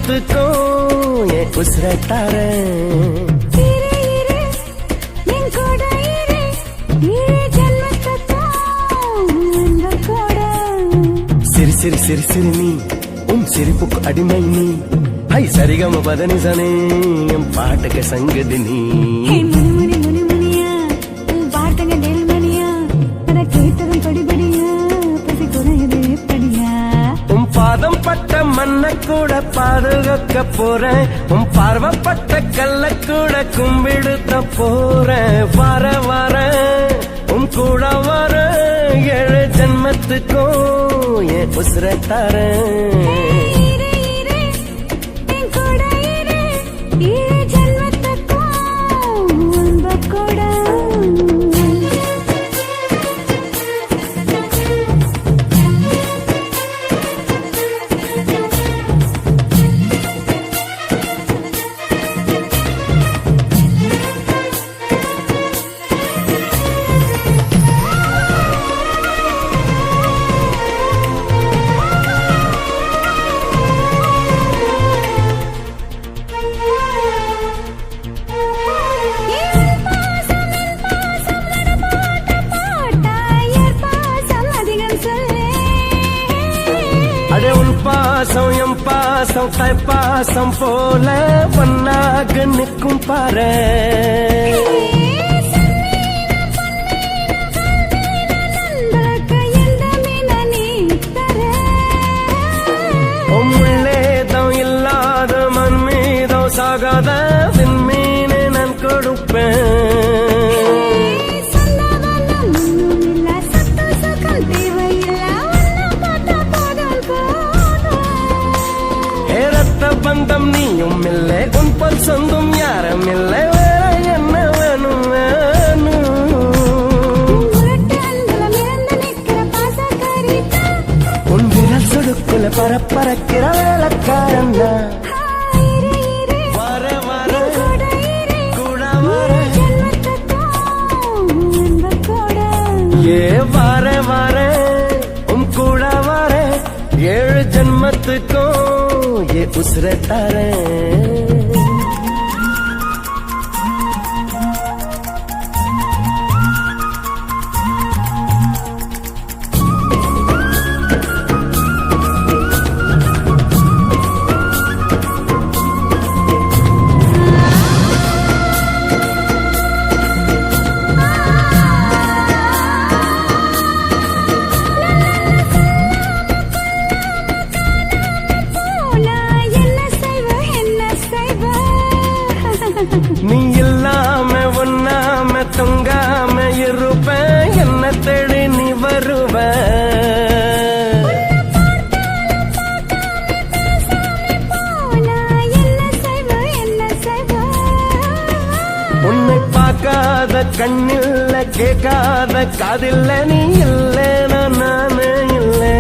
ஜென்மத்துக்கும் என் உசுர தாரேன். சிரி சிரி சிரி சிரி நீ உன் சிரிப்புக்கு அடிமை நீ. ஹை சரிகம பதனிசனே என் பாட்டுக்கு சங்கதி நீ. பாதம் பட்ட மண்ண கூட பாதுகாக்க போறேன். உன் பார்வப்பட்ட கல்ல கூட கும்பிடுத்த போறேன். வர வர உன் கூட வர 7 ஜென்மத்துக்கும் என் உசுர தாரேன். அடே உன் பாசம் என் பாசம் தாய் பாசம் போல ஒன்னாக நிற்கும் பாரு. உள்ளேதம் இல்லாத மண் மீதம் சாகாத விண்மீனை நான் கொடுப்பேன். பந்தம் நீயும் இல்லை உன் பல் சொந்தம் யாரும் இல்லை. வேற என்ன வேணும் வேணும். உன் விரல் சொடுக்குல பரப்பறக்கிற வேலைக்காரன் வர வர கூட வர ஏ வர வர உன் கூட வர 7 ஜென்மத்துக்கும் ये उस्र तारें. நீ இல்லாம ஒன்னாம தொங்காம இருப்பேன். என்ன தேடி நீ வருவ. உன்னை பார்க்காத கண்ணில்ல கேட்காத காதில்ல நீ இல்லை நானே இல்லை.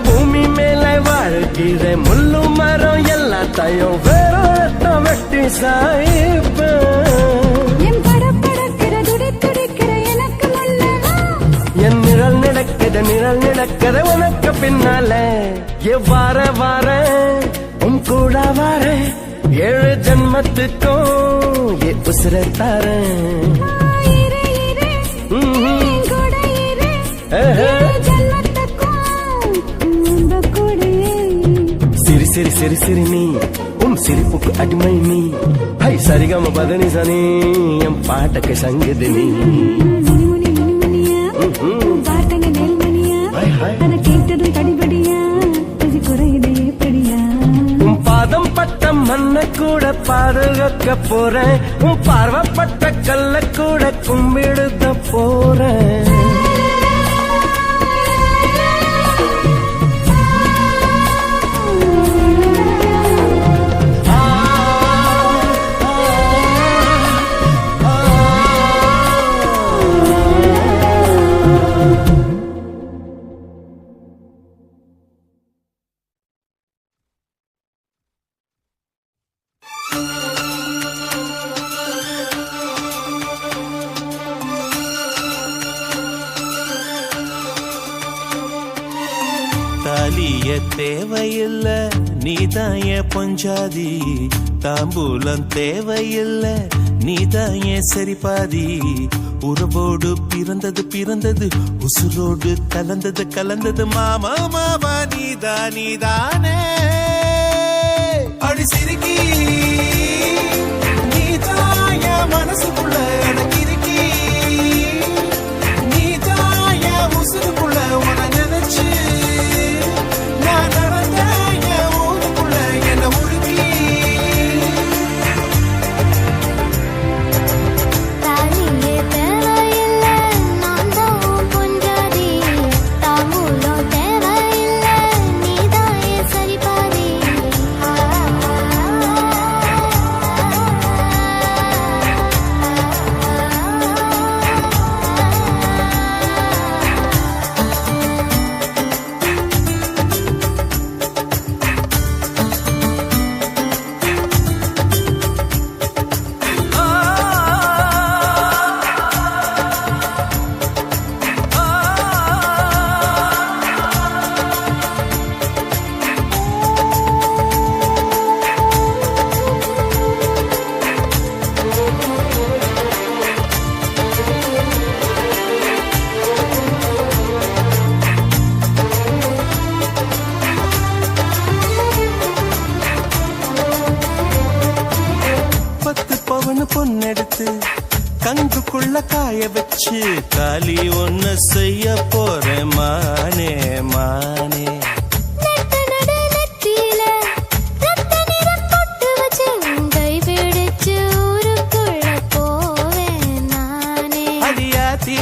பூமி மேல வாழ்கிற முள்ளு மரம் எல்லாத்தையும் வேற வெட்டி சாய்ப்ப. என் நிழல் நடக்குது உனக்கு பின்னால. வார வார உன் கூட வார 7 ஜென்மத்துக்கும் என் உசுர தாரேன். சிரி சிரி சிரி நீ உன் சிரிப்புக்கு அடிமை நீ. ஹை சரிகம பதனிசனே என் பாட்டுக்கு சங்கதி நீ. உன் பாதம் பட்ட மண்ண கூட பாதுகாக்க போறேன். உன் பார்வப்பட்ட கல்ல கூட கும்பிடுத போறேன். தாலிய தேவையில்ல நீதான் என் பொஞ்சாதி, தாம்பூலம் தேவையில்ல நீதான் என் சரிபாதி. உறவோடு பிறந்தது பிறந்தது, உசுரோடு கலந்தது கலந்தது, மாமா மாமா நீதான் நீதானே. அடி சிரிக்கி நீதான் என் மனசுக்குள்ள எனக்கிருக்கி, நீதான் என் உசுருக்குள்ள உன நினைச்சு நான் நடந்த என் ஊருக்குள்ள என்ன உருக்கி. தாலியே தேவையில்ல நான் தான் பொஞ்சாதி, தாம்பூலம் தேவையில்ல நீதான் என் சரிபாதி. பொண்ணெடுத்து கங்குக்குள்ள காய வச்சு காலி ஒன்னு செய்ய போறேன் மானே மானே. அடியாத்தி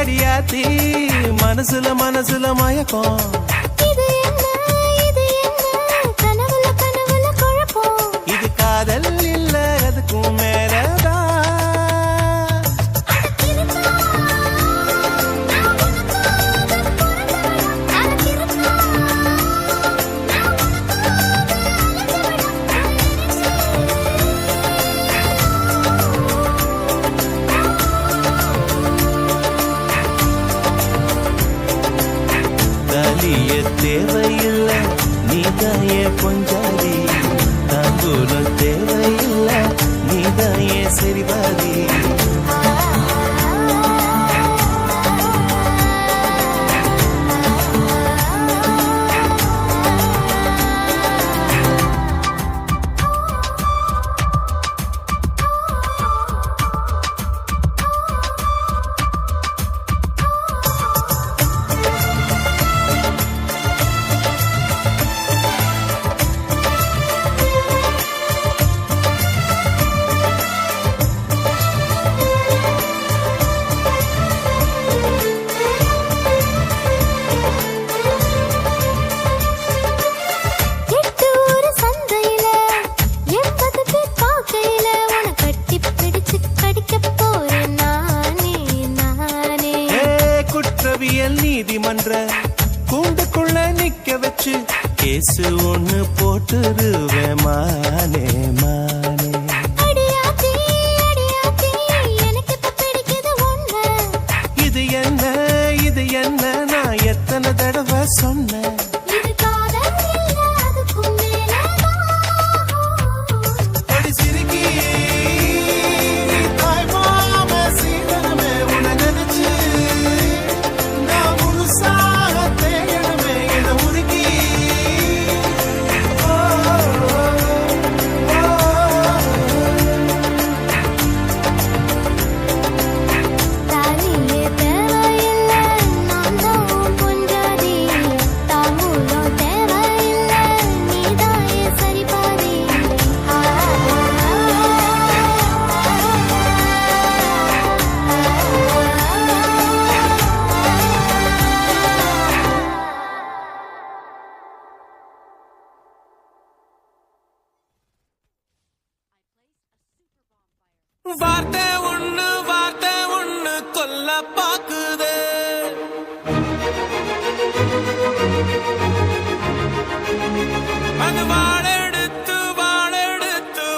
அடியாத்தி மனசுல மனசுல மயக்கம், இது காதல் இல்ல அதுக்கும் மேலதான். தாலிய தேவையில்ல நீதான் என் பொஞ்சாதி, தாம்பூலம் தேவையில்ல நீதான் என் சரிபாதி. நீதிமன்ற கூண்டுக்குள்ள நிக்க வச்சு கேசு ஒண்ணு போட்டுருவேன் மானே மானே. இது என்ன இது என்ன நான் எத்தனை தடவை சொன்னேன். வார்த்தை ஒண்ணு கொல்ல பாக்குது, அது வாழெடுத்து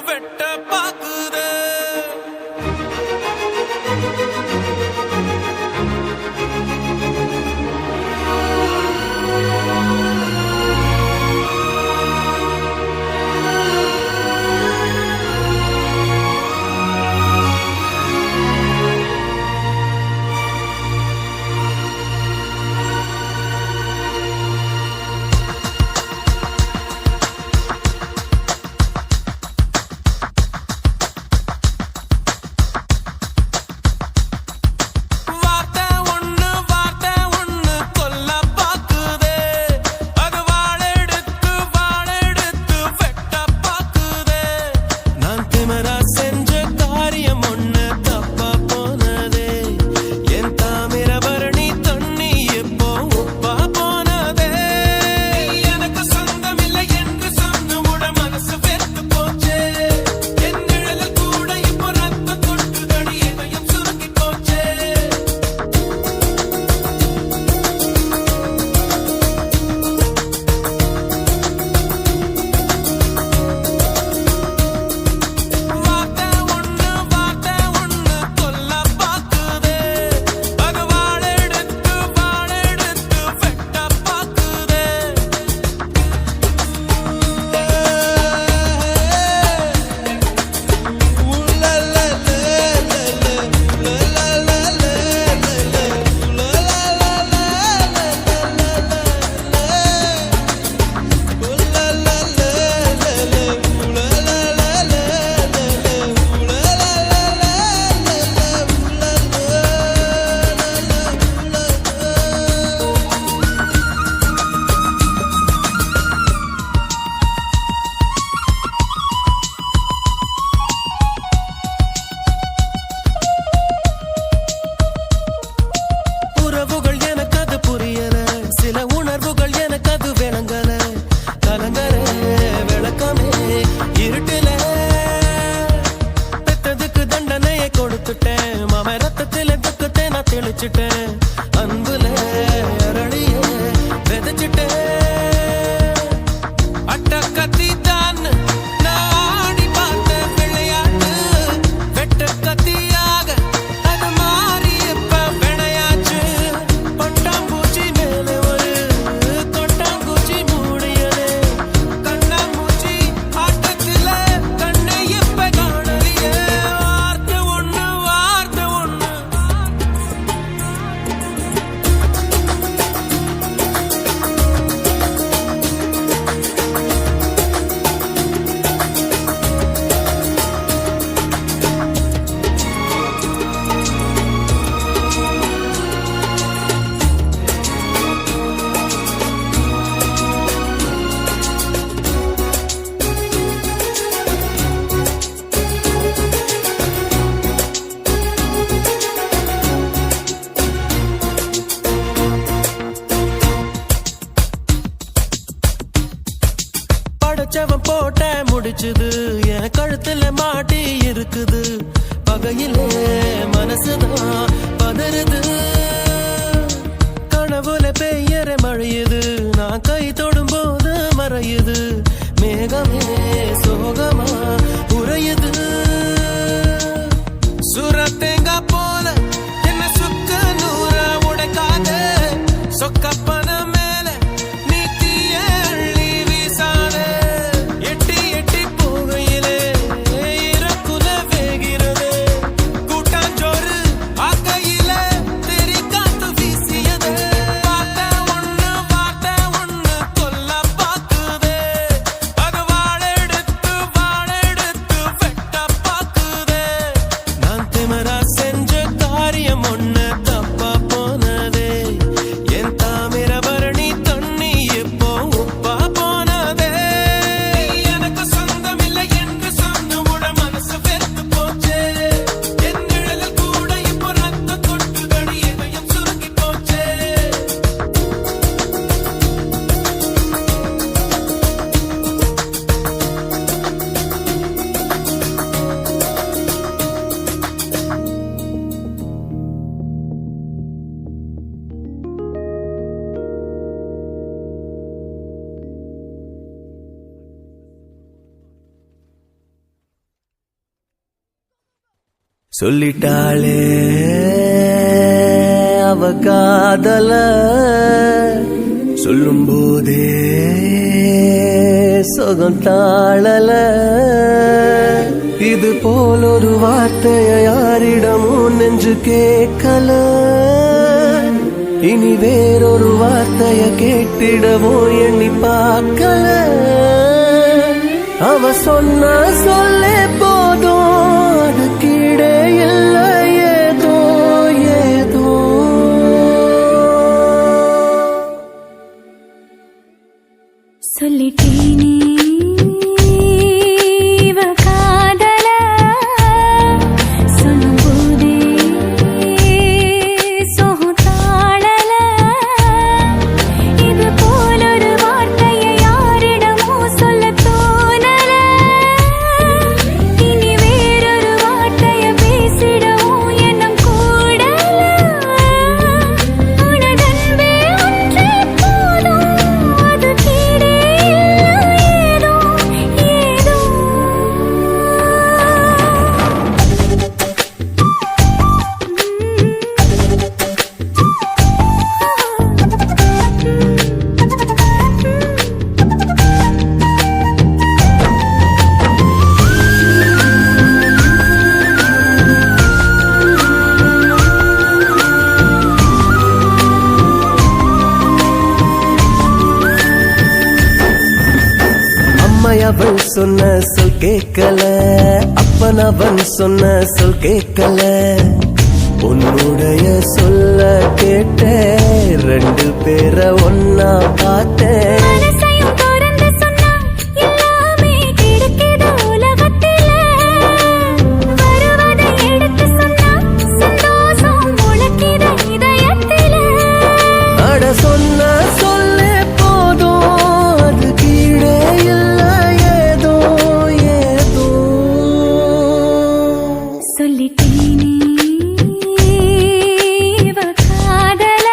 வெட்ட பாக்குது. போச்சவன் போட்ட முடிச்சுது என் கழுத்துல மாட்டி இருக்குது பகையிலே மனசுதான் பதறுது கனவுல பெய்யற மழையுது நான் கை தொடும் போது மறையுது மேகமே சோகமா உறையுது சுரத்தேங்கா போல என்ன சுக்க நூற உடைக்காத சொக்கப்பன மேல நீ தீய அள்ளி வீசாத எட்டி எட்டி போகையிலே இறக்குல வேகிறது கூட்டாஞ்சோறு ஆக்கையில தெரி காத்து வீசியது வார்த்தை ஒண்ணு கொல்ல பாக்குதே அது வாழெடுத்து வெட்ட பாக்குதே நான் திமிரா செஞ்ச காரியம் ஒண்ணு தப்பா போனதே என் தாமிரபரணி தண்ணி இப்போ உப்பா போனதே எனக்கு சொந்தம் இல்லை என்று சொன்னவுட மனசு வெறுத்து போச்சே என் நிழலில் கூட இப்போ ரத்த கொட்டுதடி இதயம் சுருங்கி போச்சே சொல்லிட்டாளே அவ காதல சொல்லும் போதே சொகம் தாழல இது போல் ஒரு வார்த்தைய யாரிடமும் நெஞ்சு கேட்கல இனி வேறொரு வார்த்தைய கேட்டிடவும் எண்ணி பார்க்கல அவ சொன்ன சொல்லே போதும் அது கீழே இல்லை ஏதோ ஏதோ சொல்லிட்டேனே இவ காதல சொல்லும்போதே சோகம் தாழல இது போலொரு வார்த்தையை யாரிடமும் சொல்ல தோணல இனி வேறொரு வார்த்தைய பேசிடவும் எண்ணம் கூடல உனதன்பே ஒன்றே போதும் அது கீழே ஏதோ ஏதோ அம்மையவன் சொன்ன சொல் கேட்கல அப்பனவன் சொன்ன சொல் கேட்கல உன்னுடைய சொல்ல கேட்டேன் ரெண்டு பேரை ஒன்னா பார்த்தேன் மனசையும் திறந்து சொன்னா எல்லாமே கிடைக்குது உலகத்தில வருவதை எடுத்து சொன்னா சந்தோஷம் முளைக்குது இதயத்தில அட சொன்ன சொல்லே போதும் அது கீழே இல்லை ஏதோ ஏதோ சொல்லிட்டேனே இவ காதல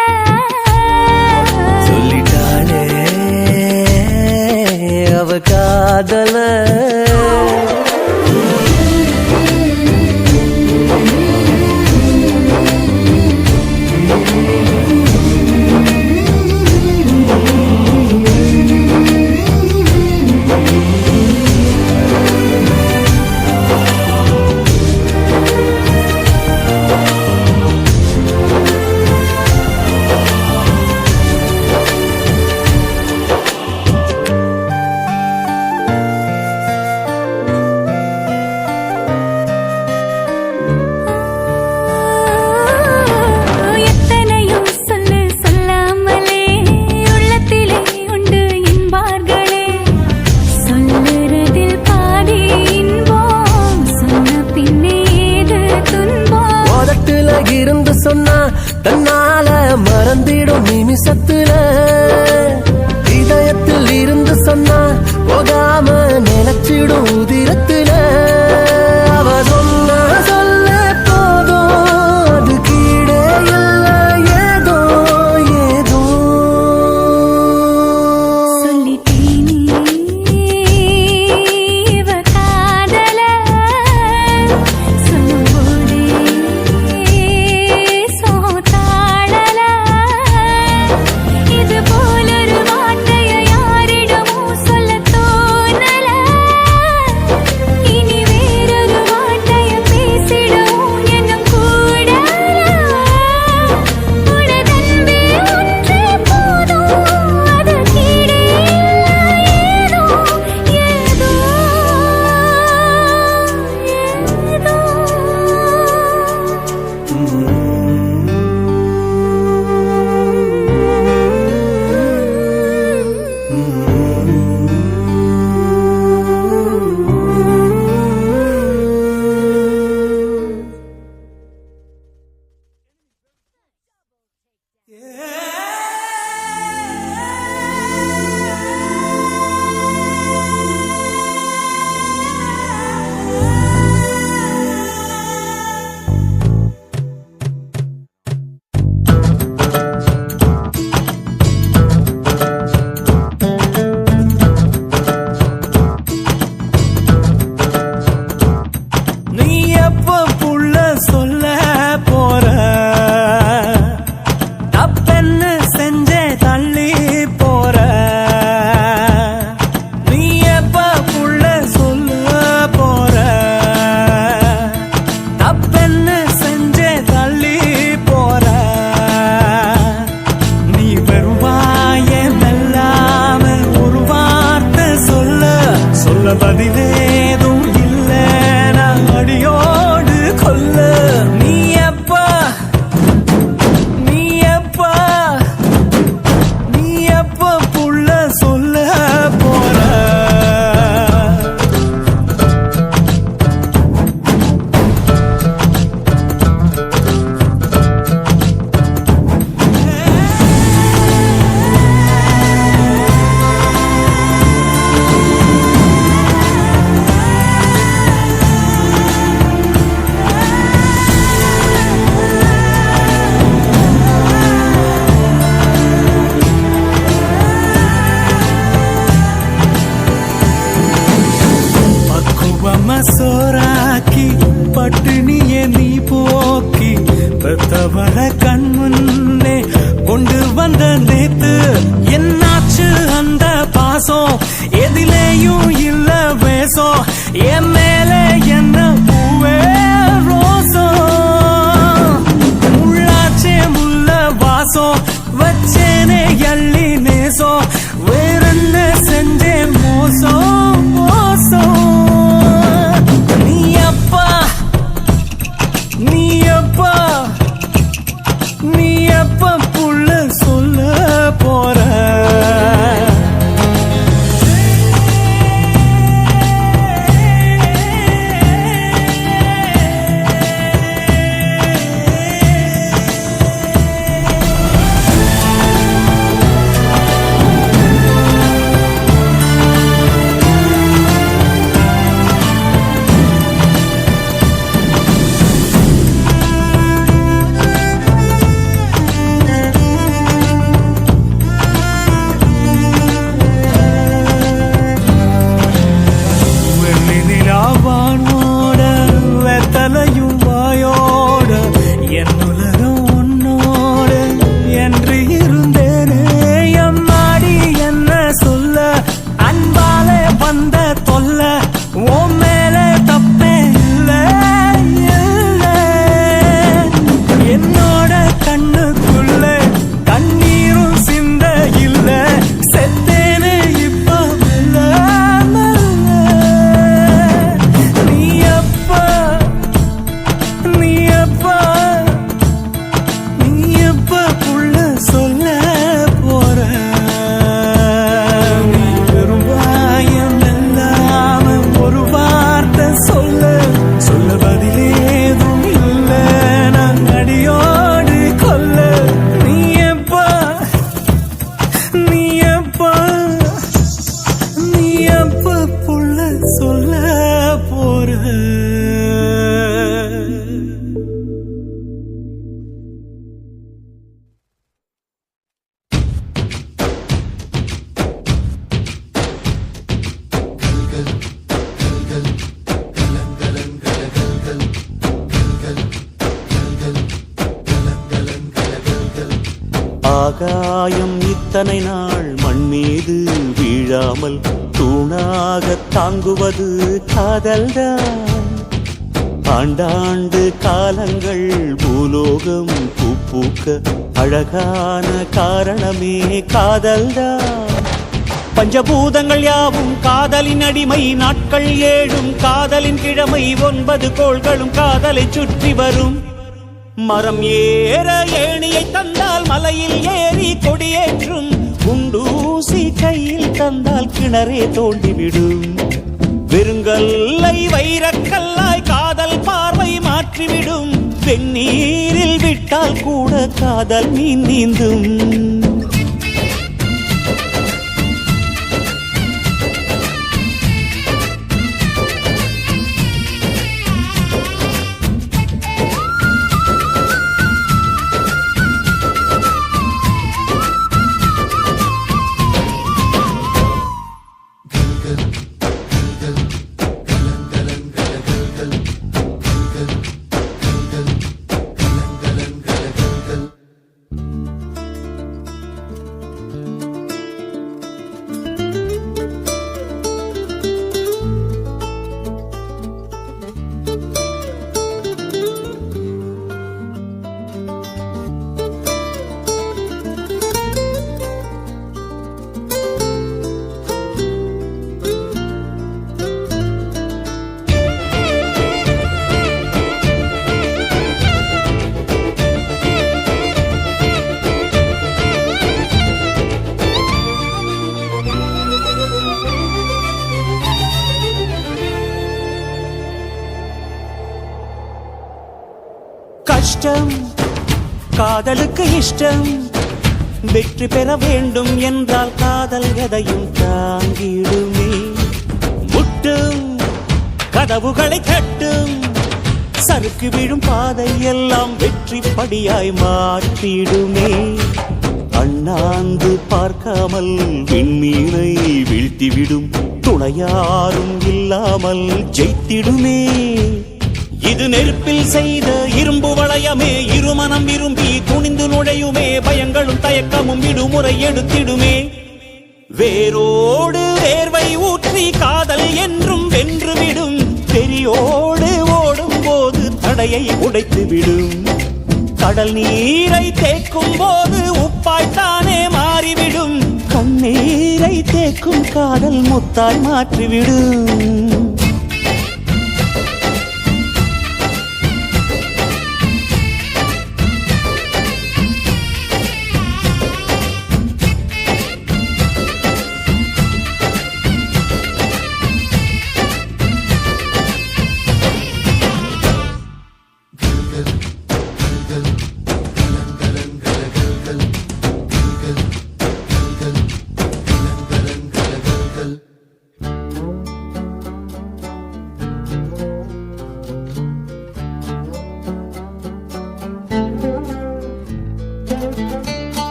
சொல்ல பதிலேதும் இல்ல நான் அடியோடு கொல்ல நீ எப்பா நீ எப்பா நீ எப்ப புள்ள சொல்ல போற சோராக்கி பட்டினியே நீ போக்கி பெத்தவள கண் முன்னே கொண்டு வந்த நேத்து என்னாச்சு அந்த பாசம் எதிலேயும் இல்ல வேசம் என் மேல என்ன பூவே ரோசம் முள்ளாச்சே முள்ள வாசம் வச்சேனே எள்ளி நேசம் வேறென்ன செஞ்சேன் மோசம் மோசம் நீ எப்ப புள்ள சொல்ல போற ஆகாயம் இத்தனை நாள் மண் மீது வீழாமல் தூணாக தாங்குவது காதல்தான். ஆண்டாண்டு காலங்கள் பூலோகம் பூக்க அழகான காரணமே காதல்தான். பஞ்சபூதங்கள் யாவும் காதலின் அடிமை, நாட்கள் 7 காதலின் கிழமை, 9 கோள்களும் காதலை சுற்றி வரும். மரம் ஏற ஏணியை தந்தால் மலையில் ஏறி கொடியேற்றும், குண்டூசி கையில் தந்தால் கிணறே தோண்டிவிடும். வெறுங்கல்லை வைரக்கல்லாய் காதல் பார்வை மாற்றிவிடும், வெந்நீரில் விட்டால் கூட காதல் மீன் நீந்தும். கஷ்டம் காதலுக்கு இஷ்டம் வெற்றி பெற வேண்டும் என்றால் காதல் எதையும் தாங்கிடுமே முட்டும் கதவுகளை தட்டும் சறுக்கு விழும் பாதை எல்லாம் வெற்றி படியாய் மாற்றிடுமே அண்ணாந்து பார்க்காமல் விண்மீனை வீழ்த்திவிடும் துணையாரும் இல்லாமல் ஜெயித்திடுமே இது நெருப்பில் செய்த இரும்பு வளையமே இருமனம் விரும்பி துணிந்து நுழையுமே பயங்களும் தயக்கமும் விடுமுறை எடுத்திடுமே வேரோடு வேர்வை ஊற்றி காதல் என்றும் வென்றுவிடும் பெரியோடு ஓடும் போது தடையை உடைத்து விடும் கடல் நீரை தேக்கும் போது உப்பாய்த்தானே மாறிவிடும் கண்ணீரை தேக்கும் காதல் முத்தாய் மாற்றிவிடும்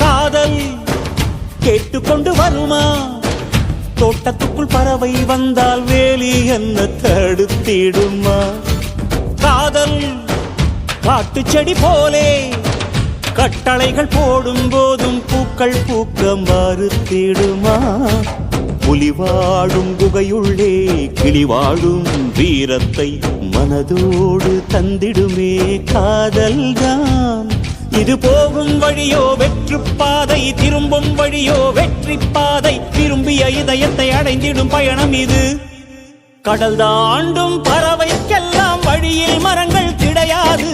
காதல் கேட்டுக்கொண்டு வருமா தோட்டத்துக்குள் பறவை வந்தால் வேலி என்ன தடுத்திடுமா காதல் காட்டு செடி போலே கட்டளைகள் போடும் போதும் பூக்கள் பூக்க மறுத்திடுமா புலி வாழும் குகையுள்ளே கிளி வாழும் வீரத்தை மனதோடு தந்திடுமே காதல்தான் இது போகும் வழியோ வெற்று பாதை திரும்பும் வழியோ வெற்றி பாதை திரும்பிய இதயத்தை அடைந்திடும் பயணம் இது கடல் தாண்டும் பறவைக்கெல்லாம் வழியில் மரங்கள் கிடையாது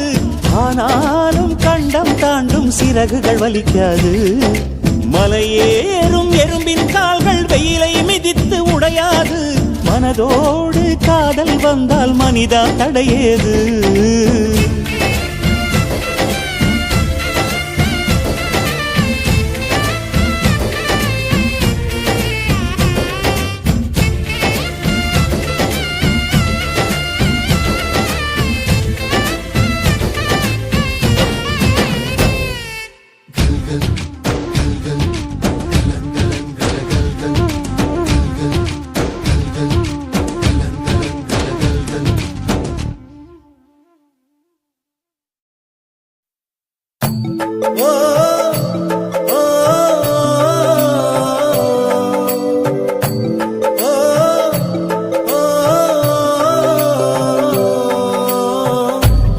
ஆனாலும் கண்டம் தாண்டும் சிறகுகள் வலிக்காது மலையேறும் எறும்பின் கால்கள் வெயிலை மிதித்து உடையாது மனதோடு காதல் வந்தால் மனிதா தடையேது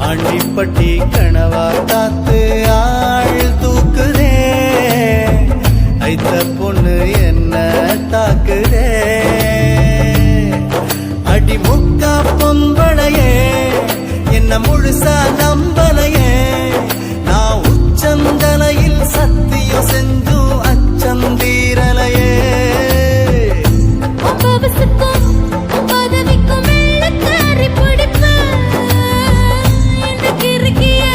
ஆண்டிப்பட்டி கனவா காத்து ஆள் தூக்குதே ஐத்த பொண்ணு என்ன தாக்குதே அடி முக்கா பொம்பளையே என்ன முழுசா நம்பலையே நான் உச்சந்தலையில் சத்தியம் செஞ்சும் அச்சந்தீரலையே பவசுக்கும் பதவிக்கும் வெள்ளக்காரி பிடிப்ப எனக்கு இருக்கியே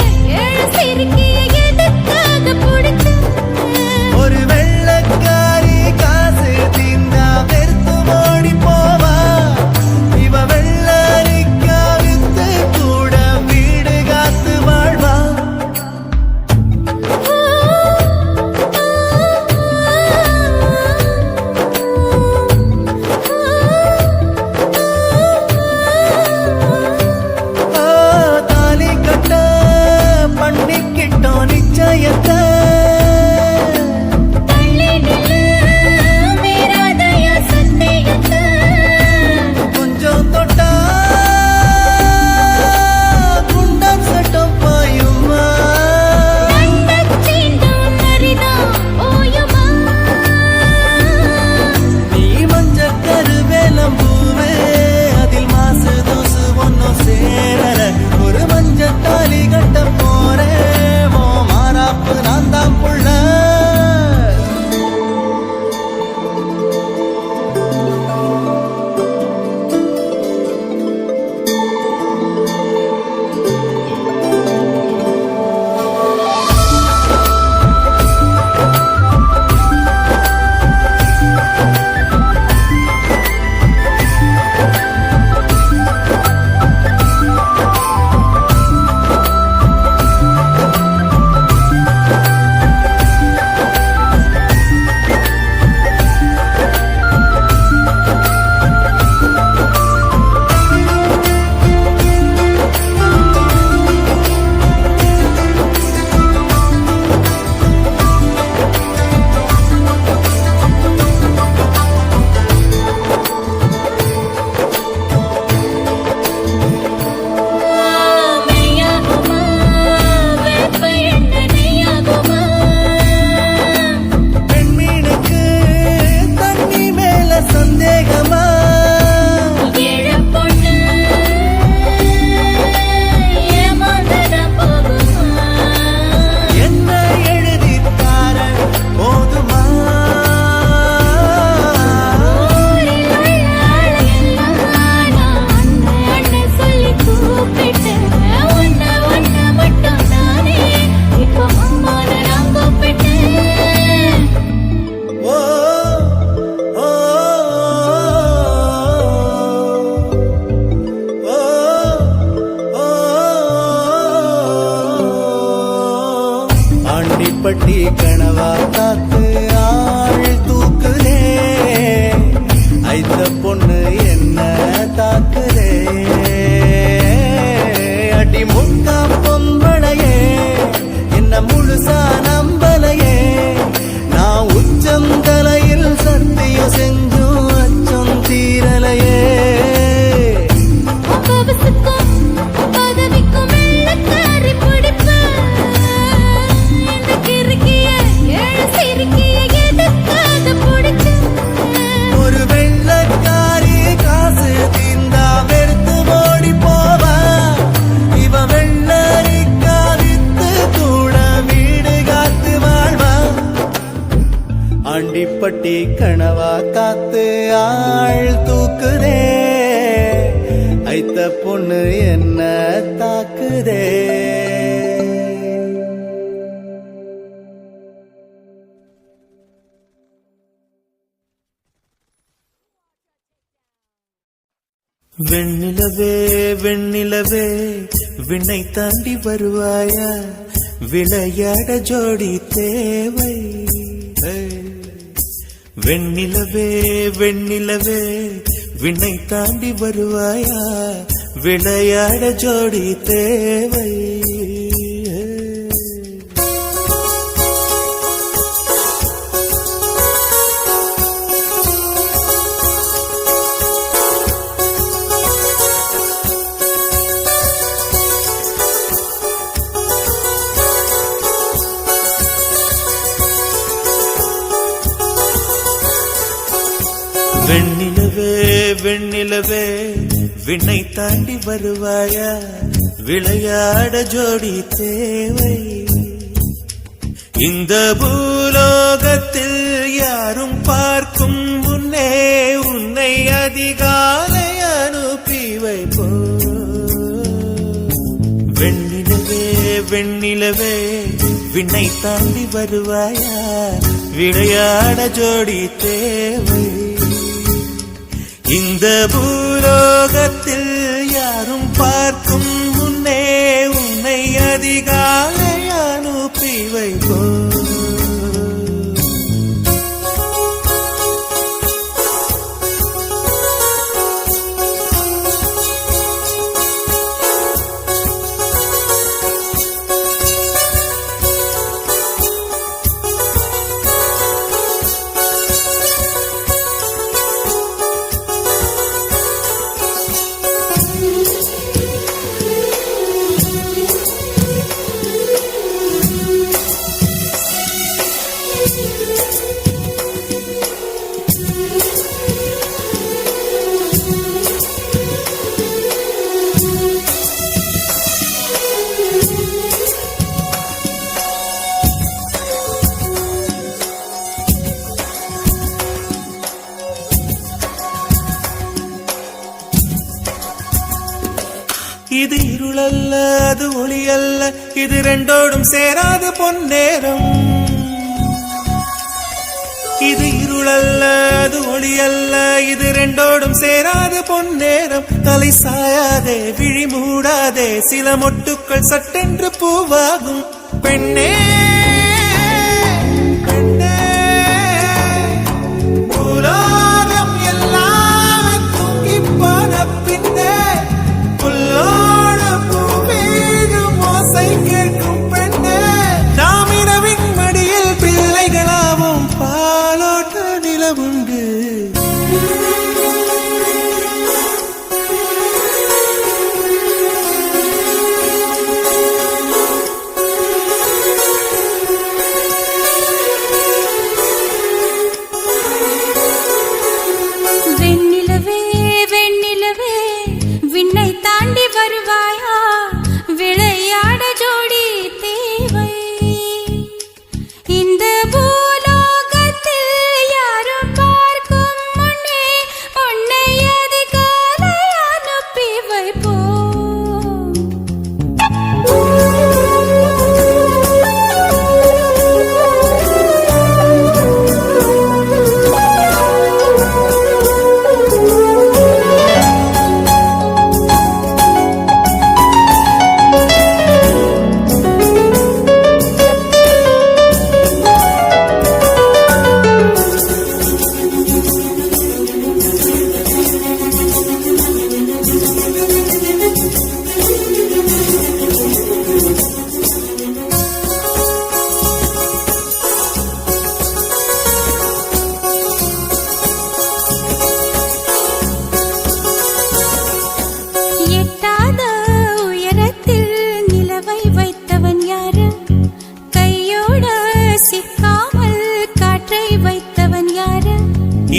ஆண்டிப்பட்டி கனவா காத்து ஆள் தூக்குதே ஐத்த பொண்ணு என்ன தாக்குதே அடி முக்கா பொம்பளையே என்ன முழுசா நம்பலையே நான் உச்சம் தலையில் சத்தியம் செஞ்சும் அச்சம் தீரலையே பவசுக்கும் பதவிக்கும் வெள்ளக்காரி பிடிப்பு இந்த கிறுக்கிய ஏழு சிறுக்கிய எதுக்காக பிடிச்சு ஒரு வெள்ளக்காரி காசு தீந்தா வெறுத்து ஓடி போவா இவ வெள்ளரிக்கா வித்து கூட வீடு காத்து வாழ்வா ஆண்டிப்பட்டி கனவா காத்து ஆள் தூக்குதே ஐத்த பொண்ணு என்ன தாக்குதே வெண்ணிலவே வெண்ணிலவே விண்ணை தாண்டி வருவாயா விளையாட ஜோடி தேவை வெண்ணிலவே வெண்ணிலவே விண்ணை தாண்டி வருவாயா விளையாட ஜோடி தேவை வெண்ணிலவே வெண்ணிலவே விண்ணை தாண்டி வருவாயா விளையாட ஜோடி தேவை இந்த பூலோகத்தில் யாரும் பார்க்கும் முன்னே உன்னை அதிகாலை அனுப்பி வைப்போ வெண்ணிலவே வெண்ணிலவே விண்ணை தாண்டி வருவாயா விளையாட ஜோடி தேவை இந்த பூலோகத்தில் யாரும் பார்க்கும் முன்னே உன்னை அதிகாலை அனுப்பி வைப்போ இது இருளல்ல அது ஒளி அல்ல இது ரெண்டோடும் சேராது பொன்னேரம் இது இருளல்ல அது ஒளி அல்ல இது ரெண்டோடும் சேராது பொன்னேரம் தலை சாயாதே விழி மூடாதே சில மொட்டுக்கள் சட்டென்று பூவாகும் பெண்ணே பெண்ணே உலகம் எல்லாம் தூங்கி போன பின்னே புல்லோடு பூமீதும் ஓசை கேட்கும் பெண்ணே நாம் இரவின் மடியில் பிள்ளைகளாவும் பாலோட்ட நிலவுண்டு வெண்ணிலவே வெண்ணிலவே விண்ணை தாண்டி வருவாயா விளையாட ஜோடி தேவை இந்த பூலோகத்தில் யாரும் பார்க்கும் முன்னே உன்னை அதிகாலை அனுப்பி வைப்போம்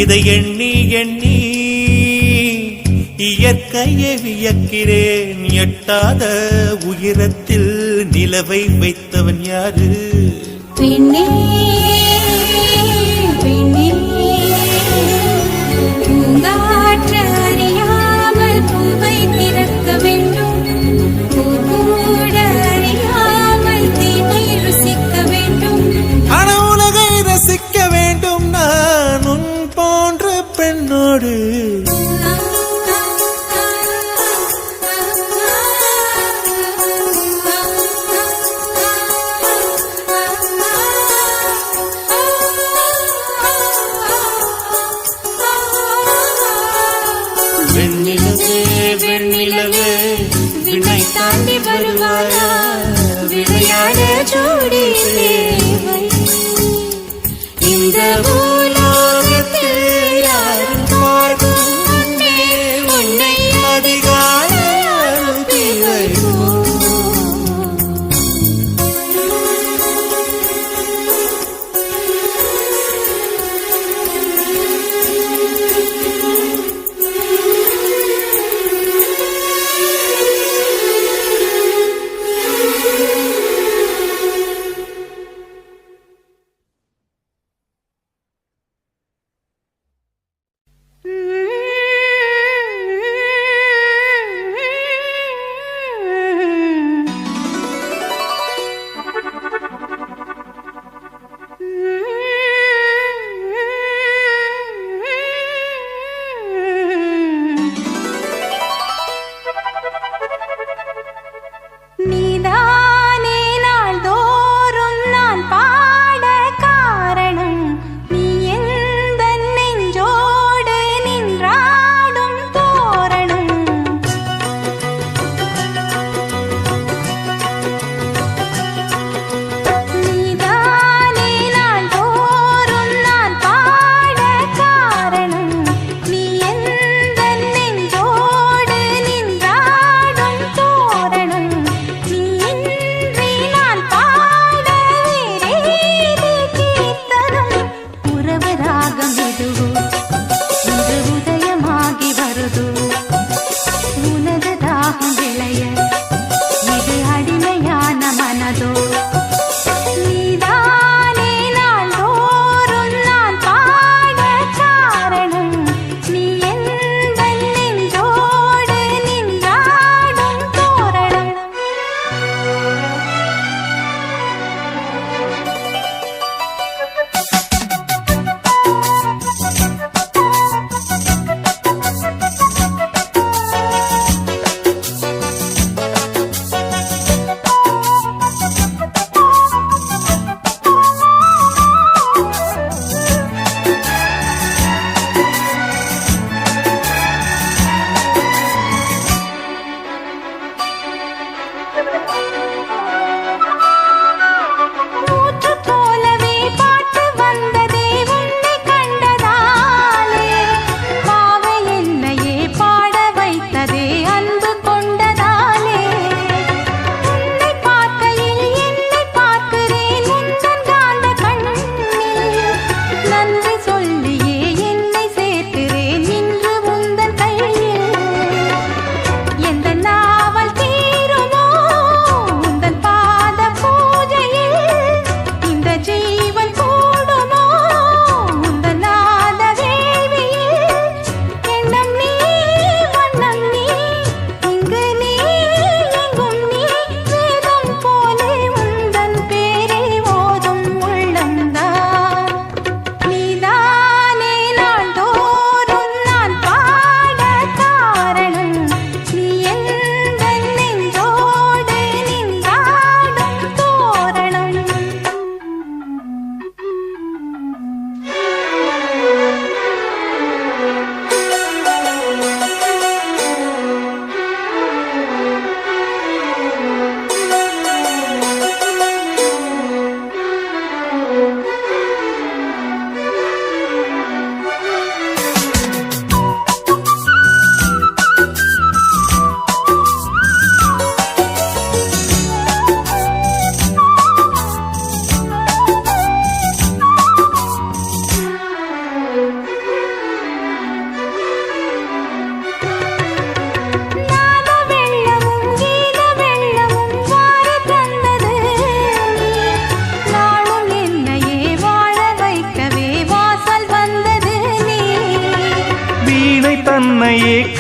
இதை எண்ணி எண்ணி இயற்கையை வியக்கிறேன். எட்டாத உயரத்தில் நிலவை வைத்தவன் யாரு? பெண்ணே பெண்ணே பூங்காற்று அறியாமல் பூவை திறக்க வேண்டும். பூக்கூட அறியாமல் தீமை ருசிக்க வேண்டும். ஆனா உலகை ரசிக்க வேண்டும் நான் உன் போன்ற பெண்ணோடு. வெண்ணிலவே வெண்ணிலவே விண்ணை தாண்டி வருவாயா? விளையாட ஜோடி தேவை. இந்த பூலோகத்தில் யாரும் பார்க்கும் முன்னே உன்னை அதிகாலை அனுப்பி வைப்போம்.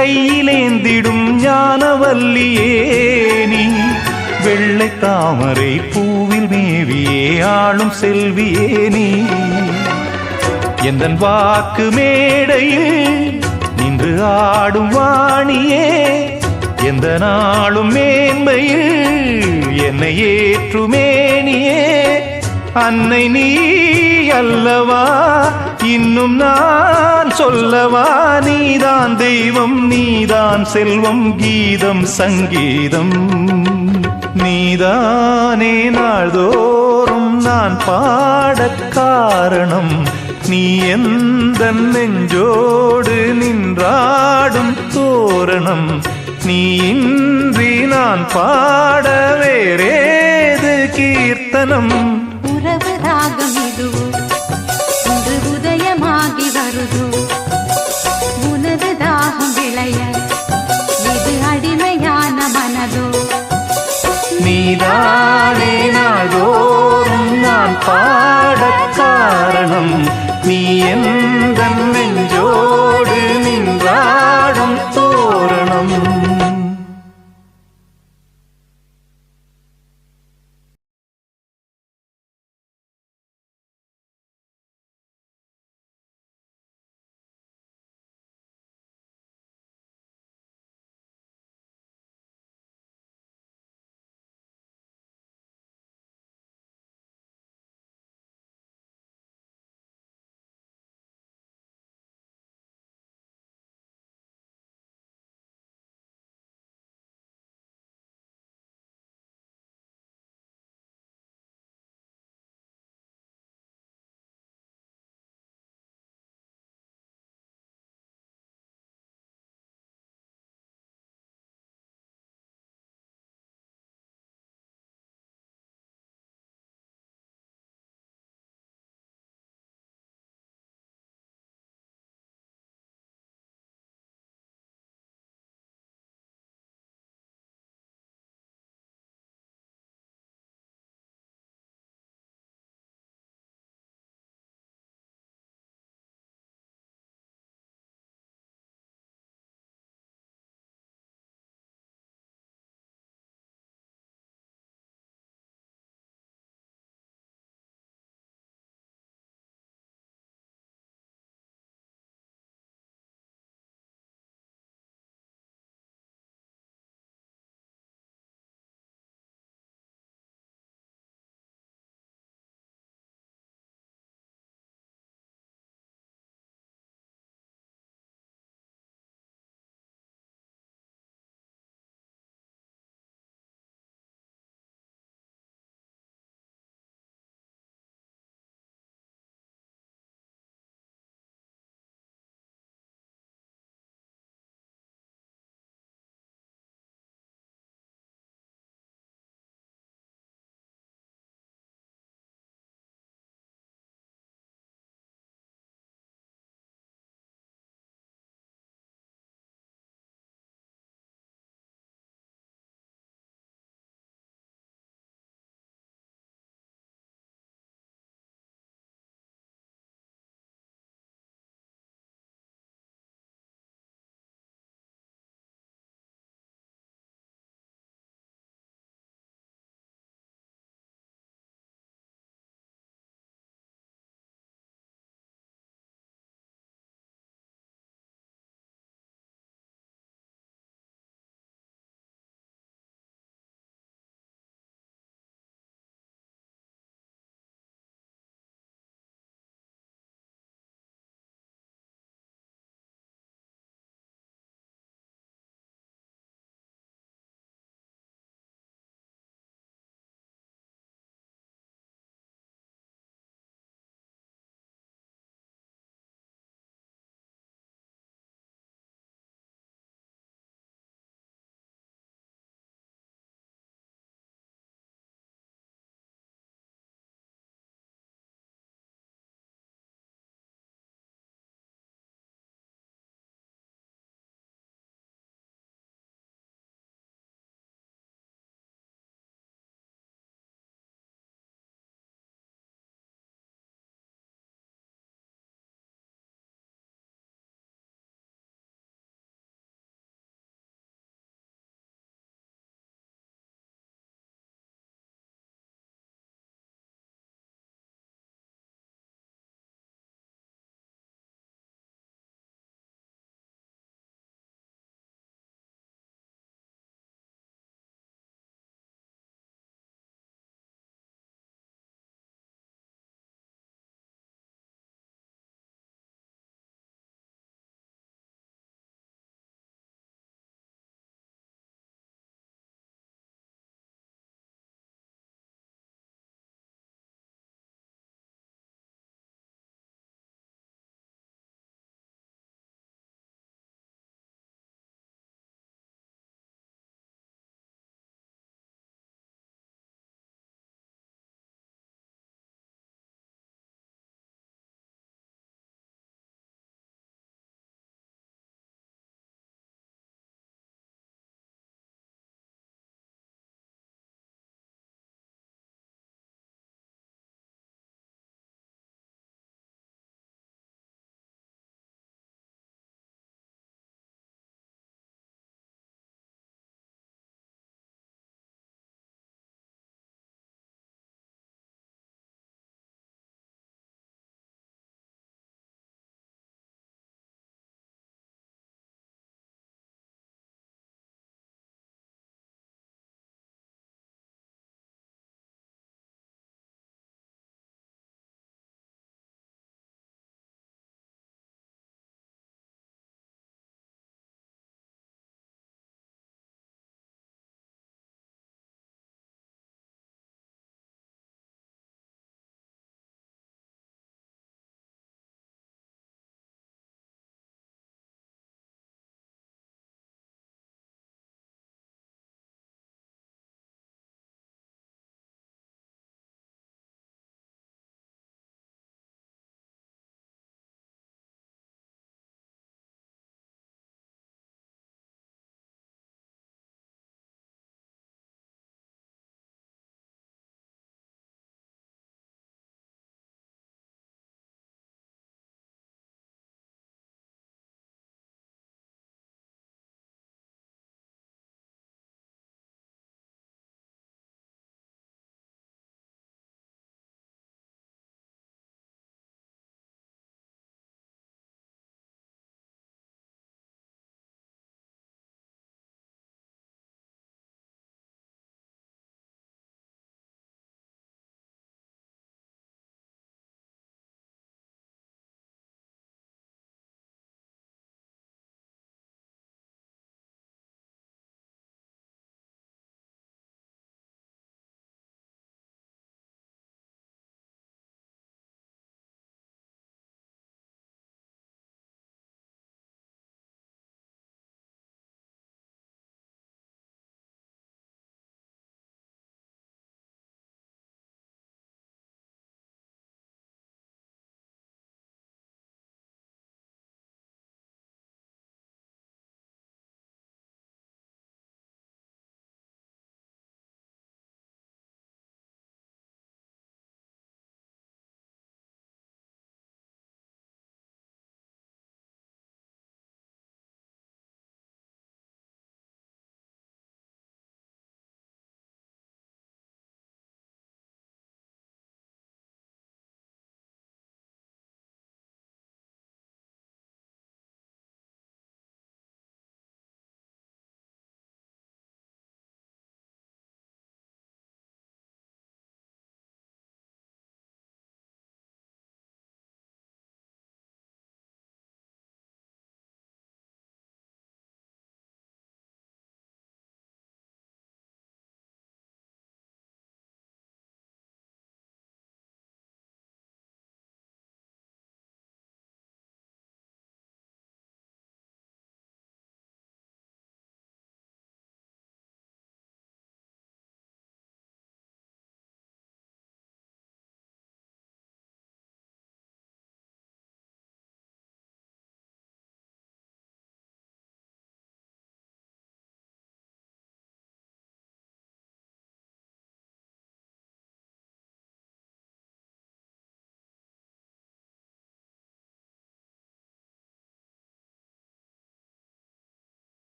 கையிலேந்திடும் ஞானவல்லியே நீ வெள்ளை தாமரை பூவில் மேவியே ஆளும் செல்வியே நீ எந்தன் வாக்கு மேடையில் நின்று ஆடும் வாணியே எந்த நாளும் மேன்மையில் என்னை ஏற்றுமேனியே அன்னை நீ அல்லவா இன்னும் நான் சொல்லவா நீதான் தெய்வம் நீதான் செல்வம் கீதம் சங்கீதம் நீதானே நாள்தோறும் நான் பாடக் காரணம் நீ எந்த நெஞ்சோடு நின்றாடும் தோரணம் நீ இன்றி நான் பாட வேறேது கீர்த்தனம் உறவு ராகமே